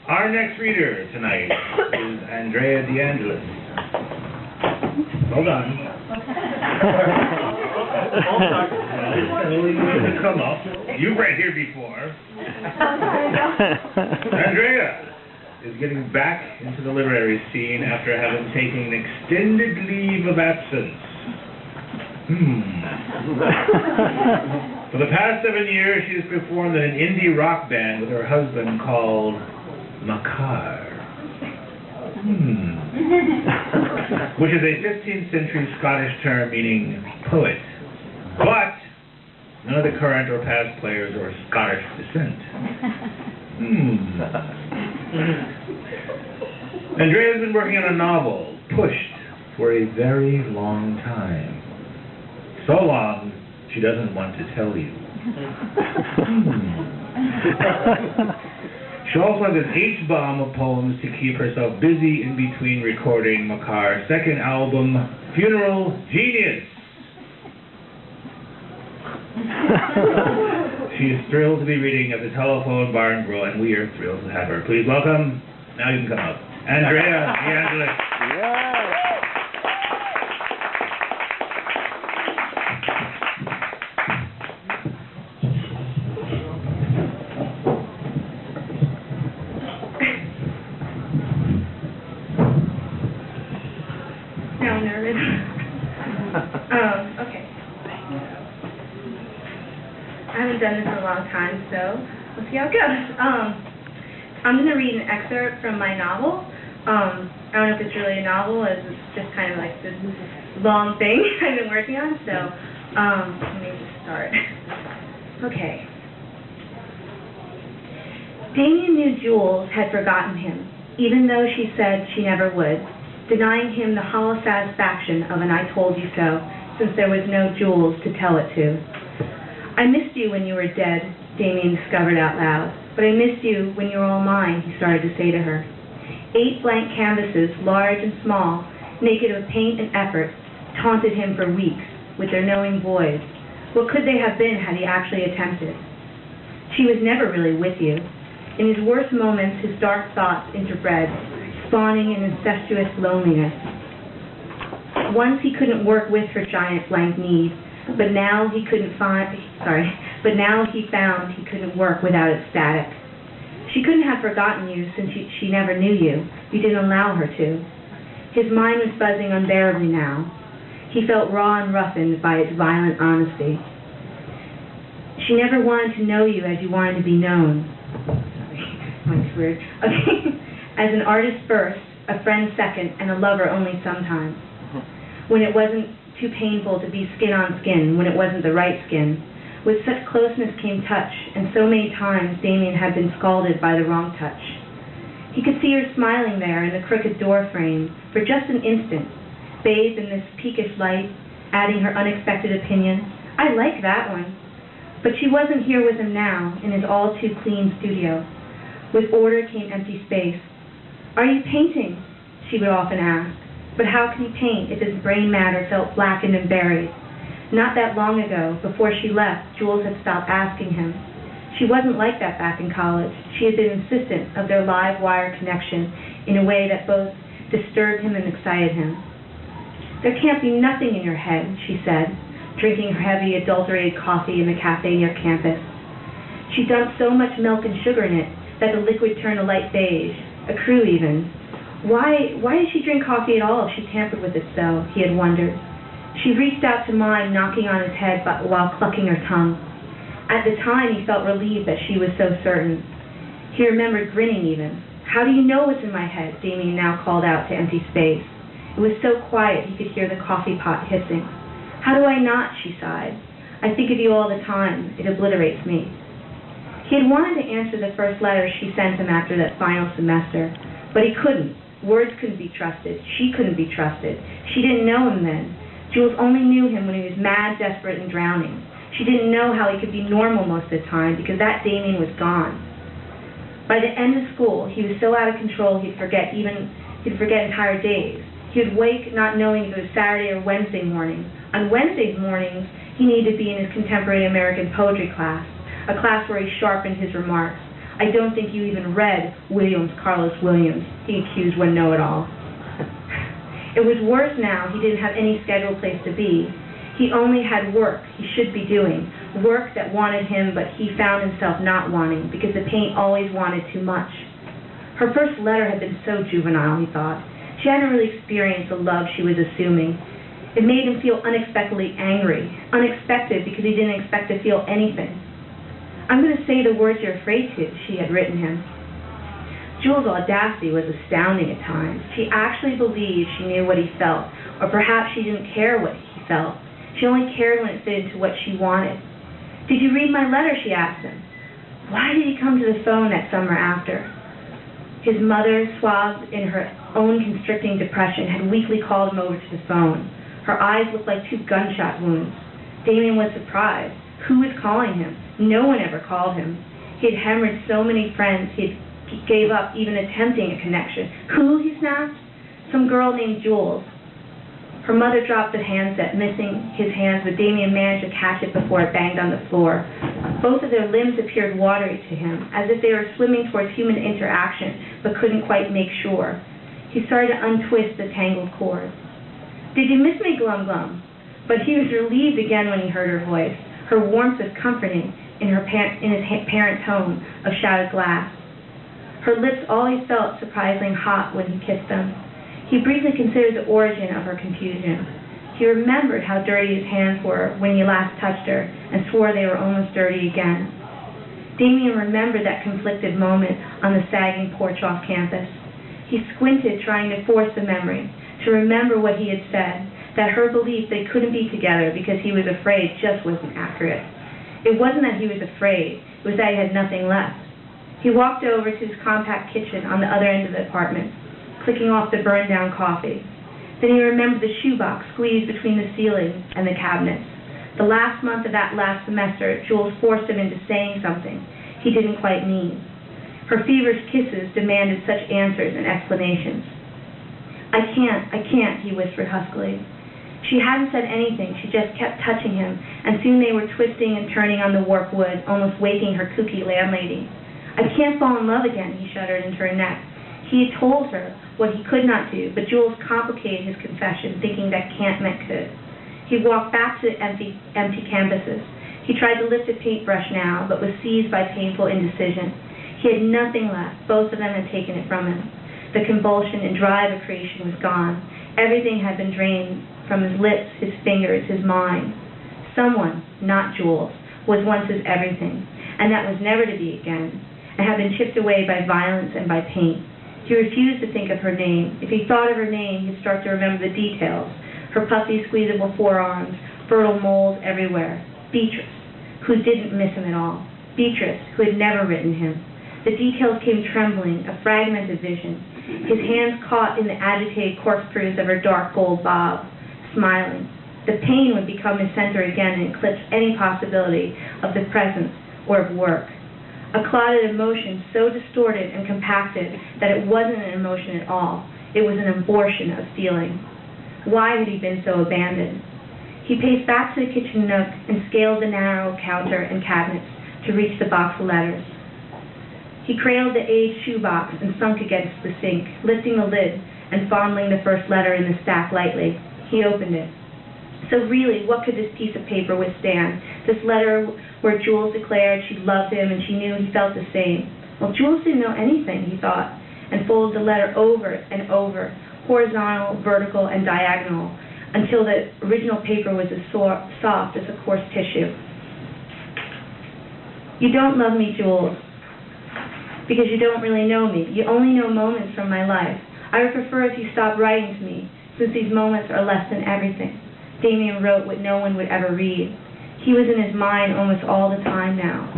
Our next reader tonight is Andrea DeAngelis. Hold on. Come up. You've read here before. Andrea is getting back into the literary scene after having taken an extended leave of absence. For the past 7 years, she has performed in an indie rock band with her husband called MAKAR, which is a 15th century Scottish term meaning poet, but none of the current or past players are of Scottish descent. Andrea has been working on a novel, Pushed, for a very long time. So long, she doesn't want to tell you. She also has an H-bomb of poems to keep herself busy in between recording MAKAR's second album, Funeral Genius. She is thrilled to be reading at the Telephone Bar and Grill, and we are thrilled to have her. Please welcome, now you can come up, Andrea DeAngelis. Yeah. Now I'm nervous. Okay. I haven't done this in a long time, so we'll see how it goes. I'm going to read an excerpt from my novel. I don't know if it's really a novel, as it's just kind of like this long thing I've been working on, so let me just start. Okay. Damien knew Jules had forgotten him, even though she said she never would, denying him the hollow satisfaction of an I told you so, since there was no Jules to tell it to. I missed you when you were dead, Damien discovered out loud, but I missed you when you were all mine, he started to say to her. 8 blank canvases, large and small, naked of paint and effort, taunted him for weeks with their knowing voids. What could they have been had he actually attempted? She was never really with you. In his worst moments, his dark thoughts interbred, spawning an incestuous loneliness. Once he couldn't work with her giant blank need, but now he found he couldn't work without its static. She couldn't have forgotten you since she never knew you. You didn't allow her to. His mind was buzzing unbearably now. He felt raw and roughened by its violent honesty. She never wanted to know you as you wanted to be known. Sorry, that's weird. Okay. As an artist first, a friend second, and a lover only sometimes. When it wasn't too painful to be skin on skin, when it wasn't the right skin. With such closeness came touch, and so many times Damien had been scalded by the wrong touch. He could see her smiling there in the crooked door frame for just an instant, bathed in this peakish light, adding her unexpected opinion. I like that one. But she wasn't here with him now, in his all-too-clean studio. With order came empty space. Are you painting? She would often ask. But how could he paint if his brain matter felt blackened and buried? Not that long ago, before she left, Jules had stopped asking him. She wasn't like that back in college. She had been insistent of their live wire connection in a way that both disturbed him and excited him. There can't be nothing in your head, she said, drinking her heavy, adulterated coffee in the cafe near campus. She dumped so much milk and sugar in it that the liquid turned a light beige, a crew even. Why did she drink coffee at all if she tampered with it so, he had wondered. She reached out to mine, knocking on his head while clucking her tongue. At the time, he felt relieved that she was so certain. He remembered grinning even. How do you know what's in my head? Damien now called out to empty space. It was so quiet he could hear the coffee pot hissing. How do I not? She sighed. I think of you all the time. It obliterates me. He had wanted to answer the first letter she sent him after that final semester, but he couldn't. Words couldn't be trusted. She couldn't be trusted. She didn't know him then. Jules only knew him when he was mad, desperate, and drowning. She didn't know how he could be normal most of the time because that Damien was gone. By the end of school, he was so out of control he'd forget entire days. He would wake not knowing if it was Saturday or Wednesday morning. On Wednesday mornings, he needed to be in his contemporary American poetry class, a class where he sharpened his remarks. I don't think you even read Williams, Carlos Williams, he accused one know-it-all. It was worse now. He didn't have any scheduled place to be. He only had work he should be doing, work that wanted him but he found himself not wanting because the paint always wanted too much. Her first letter had been so juvenile, he thought. She hadn't really experienced the love she was assuming. It made him feel unexpectedly angry, unexpected because he didn't expect to feel anything. I'm going to say the words you're afraid to, she had written him. Jules' audacity was astounding at times. She actually believed she knew what he felt, or perhaps she didn't care what he felt. She only cared when it fit into what she wanted. Did you read my letter, she asked him. Why did he come to the phone that summer after? His mother, swathed in her own constricting depression, had weakly called him over to the phone. Her eyes looked like 2 gunshot wounds. Damien was surprised. Who was calling him? No one ever called him. He had hemorrhaged so many friends, he gave up even attempting a connection. Who, he snapped? Some girl named Jules. Her mother dropped the handset, missing his hands, but Damien managed to catch it before it banged on the floor. Both of their limbs appeared watery to him, as if they were swimming towards human interaction, but couldn't quite make sure. He started to untwist the tangled cord. Did you miss me, Glum Glum? But he was relieved again when he heard her voice. Her warmth was comforting in his parent's home of shattered glass. Her lips always felt surprisingly hot when he kissed them. He briefly considered the origin of her confusion. He remembered how dirty his hands were when he last touched her, and swore they were almost dirty again. Damien remembered that conflicted moment on the sagging porch off campus. He squinted, trying to force the memory, to remember what he had said, that her belief they couldn't be together because he was afraid just wasn't accurate. It wasn't that he was afraid, it was that he had nothing left. He walked over to his compact kitchen on the other end of the apartment, clicking off the burned-down coffee. Then he remembered the shoebox squeezed between the ceiling and the cabinets. The last month of that last semester, Jules forced him into saying something he didn't quite mean. Her feverish kisses demanded such answers and explanations. I can't, he whispered huskily. She hadn't said anything, she just kept touching him, and soon they were twisting and turning on the warped wood, almost waking her kooky landlady. I can't fall in love again, he shuddered into her neck. He had told her what he could not do, but Jules complicated his confession, thinking that can't meant could. He walked back to the empty canvases. He tried to lift a paintbrush now, but was seized by painful indecision. He had nothing left. Both of them had taken it from him. The convulsion and drive of creation was gone. Everything had been drained from his lips, his fingers, his mind. Someone, not Jules, was once his everything, and that was never to be again, and had been chipped away by violence and by pain. He refused to think of her name. If he thought of her name, he'd start to remember the details. Her puffy, squeezable forearms, fertile moles everywhere. Beatrice, who didn't miss him at all. Beatrice, who had never written him. The details came trembling, a fragmented vision. His hands caught in the agitated corkscrews of her dark gold bob, smiling. The pain would become his center again and eclipse any possibility of the presence or of work. A clouded emotion so distorted and compacted that it wasn't an emotion at all. It was an abortion of feeling. Why had he been so abandoned? He paced back to the kitchen nook and scaled the narrow counter and cabinets to reach the box of letters. He cradled the aged shoebox and sunk against the sink, lifting the lid and fondling the first letter in the stack lightly. He opened it. So really, what could this piece of paper withstand? This letter where Jules declared she loved him and she knew he felt the same. Well, Jules didn't know anything, he thought, and folded the letter over and over, horizontal, vertical, and diagonal, until the original paper was as soft as a coarse tissue. You don't love me, Jules, because you don't really know me. You only know moments from my life. I would prefer if you stopped writing to me, since these moments are less than everything. Damien wrote what no one would ever read. He was in his mind almost all the time now.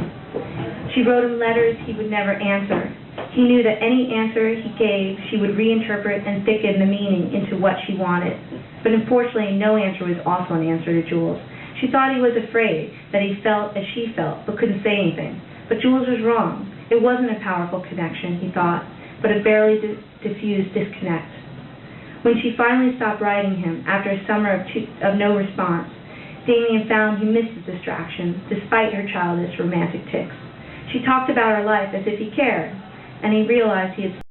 She wrote him letters he would never answer. He knew that any answer he gave, she would reinterpret and thicken the meaning into what she wanted. But unfortunately, no answer was also an answer to Jules. She thought he was afraid that he felt as she felt, but couldn't say anything. But Jules was wrong. It wasn't a powerful connection, he thought, but a barely diffused disconnect. When she finally stopped writing him, after a summer of no response, Damien found he missed the distraction, despite her childish romantic tics. She talked about her life as if he cared, and he realized he had